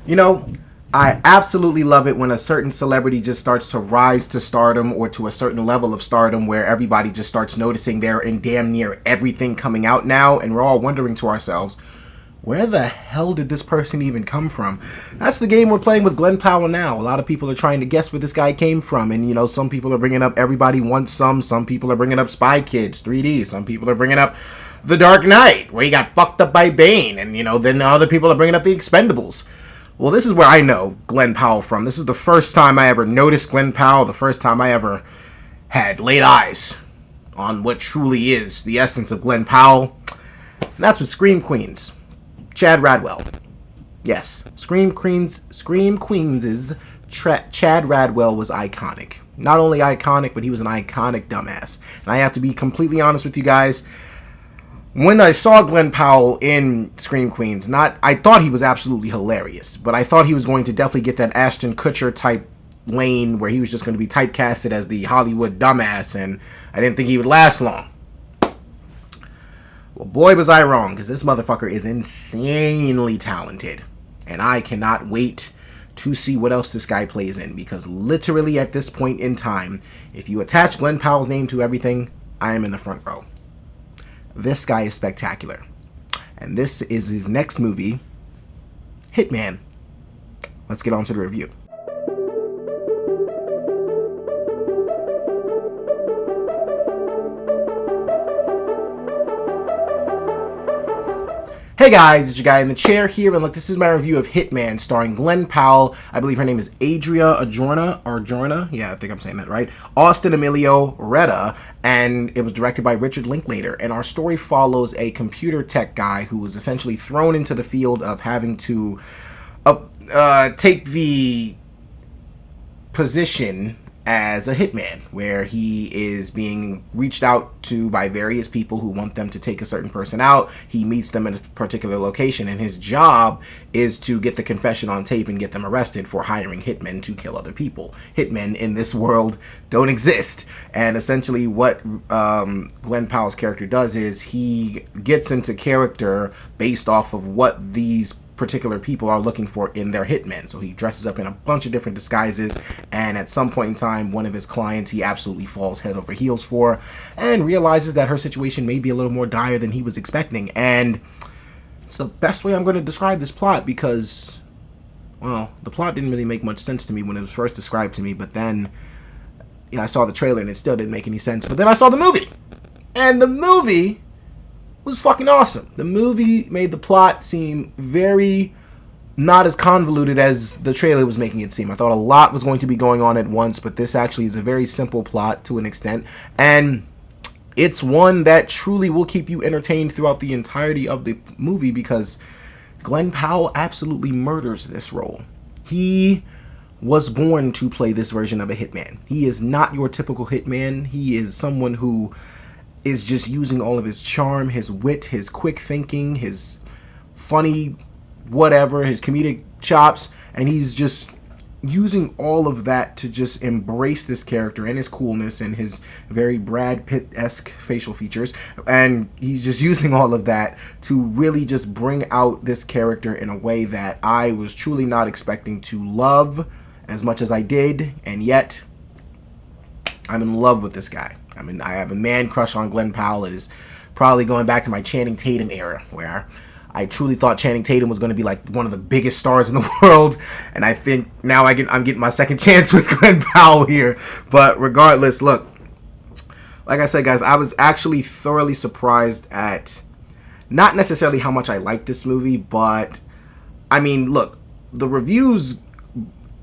You know, I absolutely love it when a certain celebrity just starts to rise to stardom or to a certain level of stardom where everybody just starts noticing they're in damn near everything coming out now, and we're all wondering to ourselves, where the hell did this person even come from? That's the game we're playing with Glen Powell now. A lot of people are trying to guess where this guy came from, and some people are bringing up Everybody Wants some people are bringing up Spy Kids 3D, some people are bringing up The Dark Knight, where he got fucked up by Bane, and then other people are bringing up The Expendables. Well, this is where I know Glen Powell from. This is the first time I ever noticed Glen Powell, the first time I ever had laid eyes on what truly is the essence of Glen Powell. And that's with Scream Queens. Chad Radwell. Yes, Scream Queens' Chad Radwell was iconic. Not only iconic, but he was an iconic dumbass. And I have to be completely honest with you guys. When I saw Glen Powell in Scream Queens, I thought he was absolutely hilarious, but I thought he was going to definitely get that Ashton Kutcher type lane where he was just going to be typecasted as the Hollywood dumbass, and I didn't think he would last long. Well, boy, was I wrong, because this motherfucker is insanely talented, and I cannot wait to see what else this guy plays in, because literally at this point in time, if you attach Glen Powell's name to everything, I am in the front row. This guy is spectacular. And this is his next movie, Hitman. Let's get on to the review. Hey guys, it's your guy in the chair here, and look, this is my review of Hitman, starring Glen Powell. I believe her name is Adria Arjona. Yeah, I think I'm saying that right. Austin Emilio Retta, and it was directed by Richard Linklater. And our story follows a computer tech guy who was essentially thrown into the field of having to take the position as a hitman, where he is being reached out to by various people who want them to take a certain person out. He meets them in a particular location, and his job is to get the confession on tape and get them arrested for hiring hitmen to kill other people. Hitmen in this world don't exist, and essentially what Glen Powell's character does is he gets into character based off of what these particular people are looking for in their hitmen. So he dresses up in a bunch of different disguises, and at some point in time, one of his clients he absolutely falls head over heels for, and realizes that her situation may be a little more dire than he was expecting. And it's the best way I'm going to describe this plot, because, well, the plot didn't really make much sense to me when it was first described to me, but then I saw the trailer and it still didn't make any sense. But then I saw the movie, and the movie was fucking awesome. The movie made the plot seem very not as convoluted as the trailer was making it seem. I thought a lot was going to be going on at once, but this actually is a very simple plot to an extent, and it's one that truly will keep you entertained throughout the entirety of the movie, because Glen Powell absolutely murders this role. He was born to play this version of a hitman. He is not your typical hitman. He is someone who is just using all of his charm, his wit, his quick thinking, his funny whatever, his comedic chops, and he's just using all of that to just embrace this character and his coolness and his very Brad Pitt-esque facial features, and he's just using all of that to really just bring out this character in a way that I was truly not expecting to love as much as I did, and yet I'm in love with this guy. I mean, I have a man crush on Glen Powell. It is probably going back to my Channing Tatum era, where I truly thought Channing Tatum was going to be like one of the biggest stars in the world, and I think now I'm getting my second chance with Glen Powell here. But regardless, look, like I said, guys, I was actually thoroughly surprised at not necessarily how much I liked this movie, but I mean, look, the reviews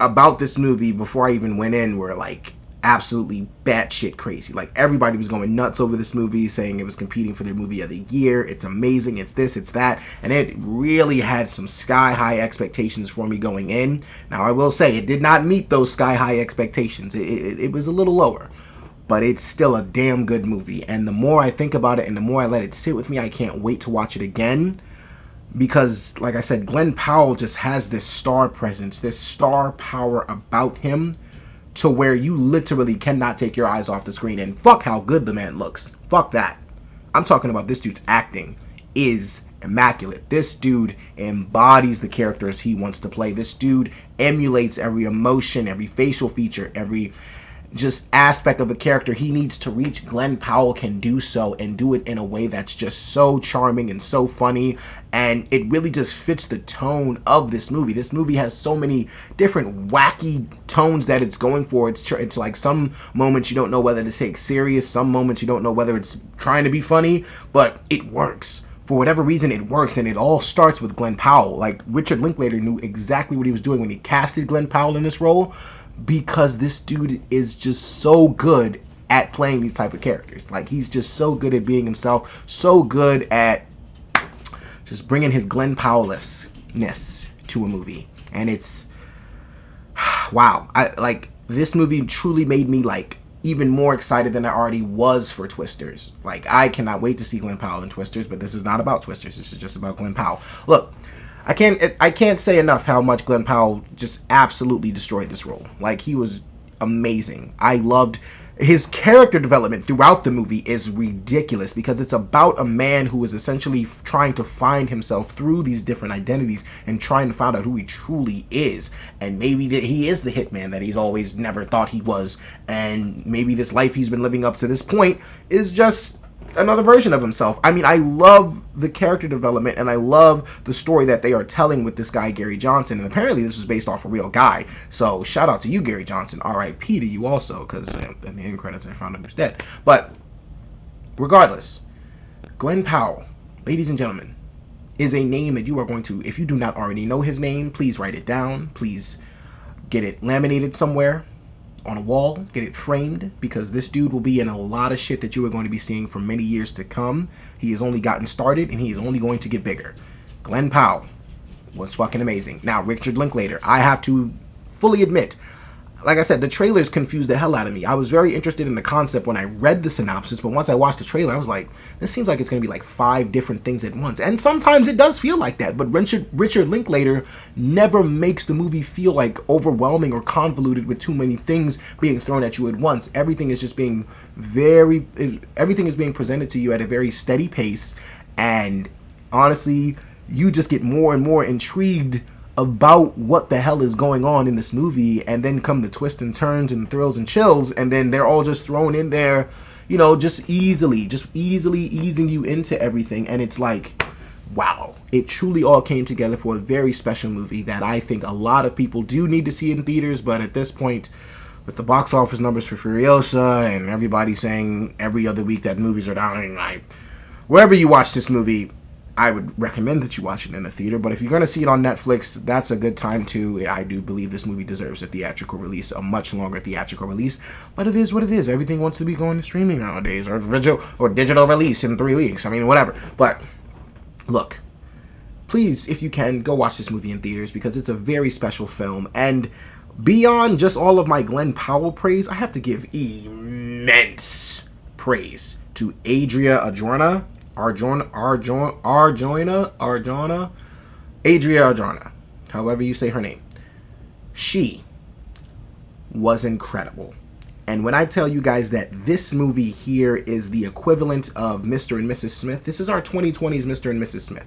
about this movie before I even went in were like absolutely batshit crazy. Like, everybody was going nuts over this movie, saying it was competing for their movie of the year. It's amazing. It's this, it's that. And it really had some sky-high expectations for me going in. Now, I will say, it did not meet those sky-high expectations. It was a little lower. But it's still a damn good movie. And the more I think about it and the more I let it sit with me, I can't wait to watch it again. Because, like I said, Glen Powell just has this star presence, this star power about him, to where you literally cannot take your eyes off the screen. And fuck how good the man looks. Fuck that. I'm talking about this dude's acting is immaculate. This dude embodies the characters he wants to play. This dude emulates every emotion, every facial feature, every just aspect of the character he needs to reach. Glen Powell can do so, and do it in a way that's just so charming and so funny, and it really just fits the tone of this movie. This movie has so many different wacky tones that it's going for. It's like some moments you don't know whether to take serious, some moments you don't know whether it's trying to be funny, but it works. For whatever reason, it works, and it all starts with Glen Powell. Like, Richard Linklater knew exactly what he was doing when he casted Glen Powell in this role, because this dude is just so good at playing these type of characters. Like, he's just so good at being himself, so good at just bringing his Glen Powell-ness to a movie. And it's, wow. This movie truly made me, like, even more excited than I already was for Twisters. Like, I cannot wait to see Glen Powell in Twisters, but this is not about Twisters. This is just about Glen Powell. Look, I can't say enough how much Glen Powell just absolutely destroyed this role. Like, he was amazing. I loved his character development throughout the movie is ridiculous, because it's about a man who is essentially trying to find himself through these different identities and trying to find out who he truly is. And maybe that he is the hitman that he's always never thought he was, and maybe this life he's been living up to this point is just another version of himself. I mean, I love the character development, and I love the story that they are telling with this guy, Gary Johnson. And apparently this was based off a real guy. So shout out to you, Gary Johnson. R.I.P. to you also, because in the end credits I found out he was dead. But regardless, Glen Powell, ladies and gentlemen, is a name that you are going to, if you do not already know his name, please write it down. Please get it laminated somewhere on a wall, get it framed, because this dude will be in a lot of shit that you are going to be seeing for many years to come. He has only gotten started, and he is only going to get bigger. Glen Powell was fucking amazing. Now, Richard Linklater, I have to fully admit, like I said, the trailers confused the hell out of me. I was very interested in the concept when I read the synopsis, but once I watched the trailer, I was like, this seems like it's going to be like 5 different things at once. And sometimes it does feel like that, but Richard Linklater never makes the movie feel like overwhelming or convoluted with too many things being thrown at you at once. Everything is just being everything is being presented to you at a very steady pace, and honestly, you just get more and more intrigued about what the hell is going on in this movie, and then come the twists and turns and thrills and chills, and then they're all just thrown in there, you know, just easily easing you into everything. And it's like, wow, it truly all came together for a very special movie that I think a lot of people do need to see in theaters. But at this point, with the box office numbers for Furiosa and everybody saying every other week that movies are dying, like, wherever you watch this movie, I would recommend that you watch it in a theater. But if you're going to see it on Netflix, that's a good time too. I do believe this movie deserves a theatrical release, a much longer theatrical release. But it is what it is. Everything wants to be going to streaming nowadays, or digital release in 3 weeks. I mean, whatever. But look, please, if you can, go watch this movie in theaters, because it's a very special film. And beyond just all of my Glen Powell praise, I have to give immense praise to Adria Arjona, however you say her name. She was incredible. And when I tell you guys that this movie here is the equivalent of Mr. and Mrs. Smith, this is our 2020s Mr. and Mrs. Smith.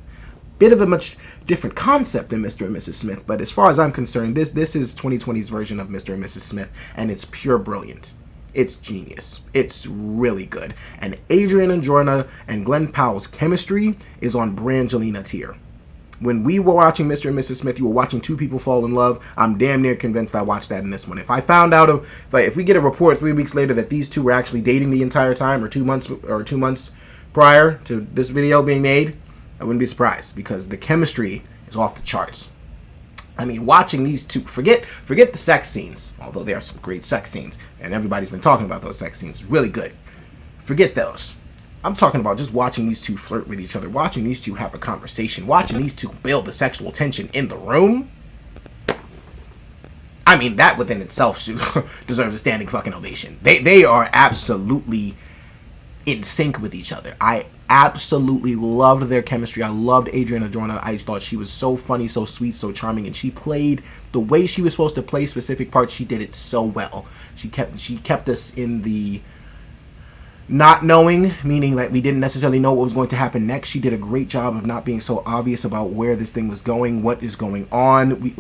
Bit of a much different concept than Mr. and Mrs. Smith, but as far as I'm concerned, this is 2020's version of Mr. and Mrs. Smith, and it's pure brilliant. It's genius. It's really good. And Adrian Arjona and Glen Powell's chemistry is on Brangelina tier. When we were watching Mr. and Mrs. Smith, you were watching two people fall in love. I'm damn near convinced I watched that in this one. If I found out if we get a report 3 weeks later that these two were actually dating the entire time, or 2 months prior to this video being made, I wouldn't be surprised, because the chemistry is off the charts. I mean, watching these two, forget the sex scenes, although there are some great sex scenes, and everybody's been talking about those sex scenes. Really good. Forget those. I'm talking about just watching these two flirt with each other, watching these two have a conversation, watching these two build the sexual tension in the room. I mean, that within itself deserves a standing fucking ovation. They are absolutely in sync with each other. I absolutely loved their chemistry. I loved Adrian Arjona. I thought she was so funny, so sweet, so charming, and she played the way she was supposed to play specific parts. She did it so well. She kept us in the not knowing, meaning that we didn't necessarily know what was going to happen next. She did a great job of not being so obvious about where this thing was going, what is going on.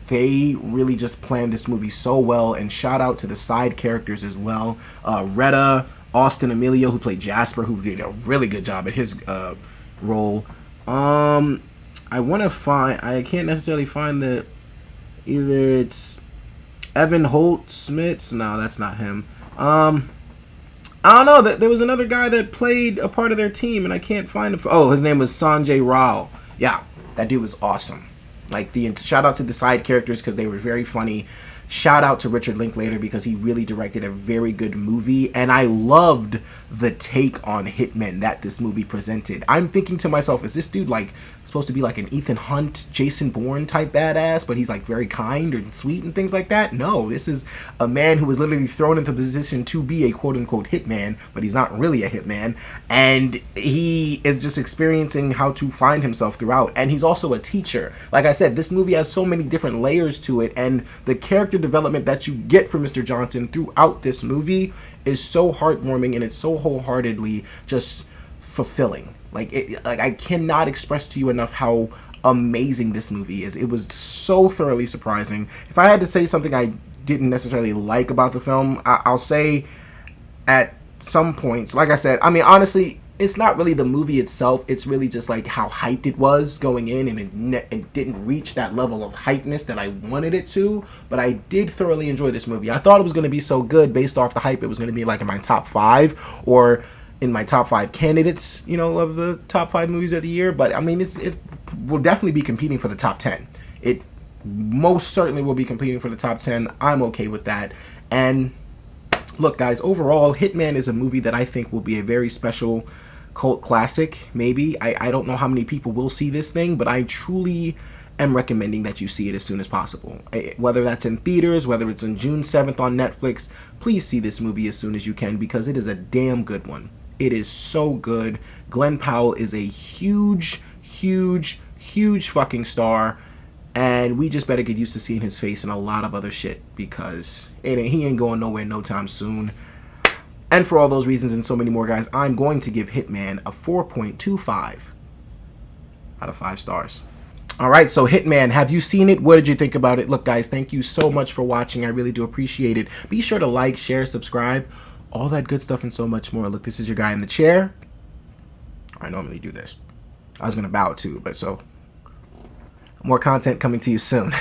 They really just planned this movie so well, and shout out to the side characters as well. Retta, Austin Emilio, who played Jasper, who did a really good job at his role. I can't necessarily find either it's Evan Holt Smits. No, that's not him. I don't know. There was another guy that played a part of their team, and I can't find him. Oh, his name was Sanjay Rao. Yeah, that dude was awesome. Like, shout out to the side characters because they were very funny. Shout out to Richard Linklater because he really directed a very good movie, and I loved the take on hitmen that this movie presented. I'm thinking to myself, is this dude like supposed to be like an Ethan Hunt, Jason Bourne type badass, but he's like very kind and sweet and things like that? No, this is a man who was literally thrown into the position to be a quote unquote hitman, but he's not really a hitman, and he is just experiencing how to find himself throughout. And he's also a teacher. Like I said, this movie has so many different layers to it, and the character development that you get from Mr. Johnson throughout this movie is so heartwarming, and it's so wholeheartedly just fulfilling. Like I cannot express to you enough how amazing this movie is. It was so thoroughly surprising. If I had to say something I didn't necessarily like about the film, I'll say at some points, like I said, I mean, honestly, it's not really the movie itself. It's really just like how hyped it was going in, and it didn't reach that level of hypeness that I wanted it to. But I did thoroughly enjoy this movie. I thought it was going to be so good based off the hype. It was going to be like in my top 5 or in my top 5 candidates, you know, of the top 5 movies of the year. But I mean, it will definitely be competing for the top 10. It most certainly will be competing for the top 10. I'm okay with that. And look, guys, overall, Hitman is a movie that I think will be a very special cult classic. Maybe I don't know how many people will see this thing, but I truly am recommending that you see it as soon as possible. Whether that's in theaters, whether it's on June 7th on Netflix, please see this movie as soon as you can because it is a damn good one. It is so good. Glen Powell is a huge fucking star, and we just better get used to seeing his face in a lot of other shit because he ain't going nowhere no time soon. And for all those reasons and so many more, guys, I'm going to give Hitman a 4.25 out of 5 stars. All right, so Hitman, have you seen it? What did you think about it? Look, guys, thank you so much for watching. I really do appreciate it. Be sure to like, share, subscribe, all that good stuff and so much more. Look, this is your guy in the chair. I normally do this. I was going to bow too, but so more content coming to you soon.